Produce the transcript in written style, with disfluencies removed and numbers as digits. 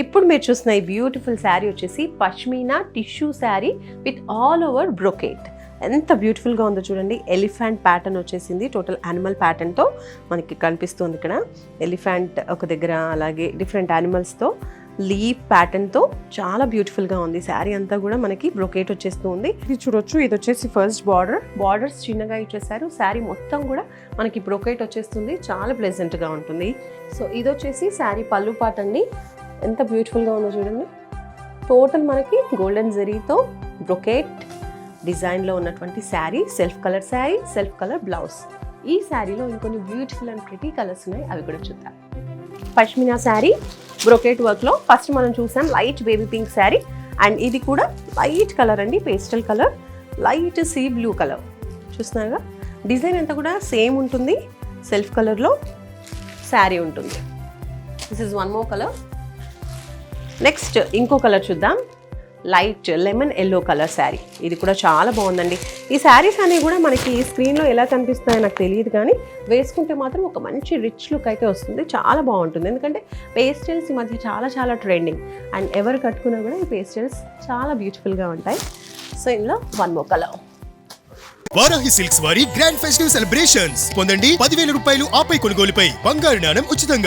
ఇప్పుడు మీరు చూసిన ఈ బ్యూటిఫుల్ శారీ వచ్చేసి pashmina tissue sari with all over brocade. ఎంత బ్యూటిఫుల్గా ఉందో చూడండి. ఎలిఫెంట్ ప్యాటర్న్ వచ్చేసింది, టోటల్ యానిమల్ ప్యాటర్న్తో మనకి కనిపిస్తుంది. ఇక్కడ ఎలిఫెంట్ ఒక దగ్గర, అలాగే డిఫరెంట్ యానిమల్స్తో లీఫ్ ప్యాటర్న్తో చాలా బ్యూటిఫుల్గా ఉంది. శారీ అంతా కూడా మనకి బ్రొకేట్ వచ్చేస్తూ ఉంది. ఇది చూడొచ్చు, ఇది వచ్చేసి ఫస్ట్ బార్డర్స్ చిన్నగా ఇచ్చేసారు. శారీ మొత్తం కూడా మనకి బ్రొకేట్ వచ్చేస్తుంది, చాలా ప్లెజెంట్గా ఉంటుంది. సో ఇది వచ్చేసి శారీ పళ్ళు పార్ట్ అండి. ఎంత బ్యూటిఫుల్గా ఉందో చూడండి. టోటల్ మనకి గోల్డెన్ జరీతో బ్రొకేట్ డిజైన్లో ఉన్నటువంటి sari, self colour sari, self colour blouse. ఈ శారీలో ఇంకొన్ని బ్యూటిఫుల్ అండ్ ప్రిటీ కలర్స్ ఉన్నాయి, అవి కూడా చూద్దాం. పష్మినా శారీ బ్రొకేట్ వర్క్లో ఫస్ట్ మనం చూసాం light baby pink sari, and ఇది కూడా లైట్ కలర్ అండి, pastel colour, light sea blue colour. చూస్తున్నారుగా, డిజైన్ అంతా కూడా సేమ్ ఉంటుంది. సెల్ఫ్ కలర్లో శారీ ఉంటుంది. This is one more colour. Next ఇంకో కలర్ చూద్దాం, light lemon yellow colour sari. ఇది కూడా చాలా బాగుందండి. ఈ శారీస్ అనేవి కూడా మనకి స్క్రీన్లో ఎలా కనిపిస్తాయో నాకు తెలియదు, కానీ వేసుకుంటే మాత్రం ఒక మంచి రిచ్ లుక్ అయితే వస్తుంది. చాలా బాగుంటుంది, ఎందుకంటే పేస్టల్స్ ఈ మధ్య చాలా ట్రెండింగ్, అండ్ ఎవరు కట్టుకున్నా కూడా ఈ పేస్టల్స్ చాలా బ్యూటిఫుల్గా ఉంటాయి. సో ఇందులో one more colour. Varahi silks వారి గ్రాండ్ ఫెస్టివ్ సెలబ్రేషన్స్ పొందండి. 10,000 రూపాయలు ఆపై కొనుగోలుపై బంగారు నాణెం ఉచితంగా.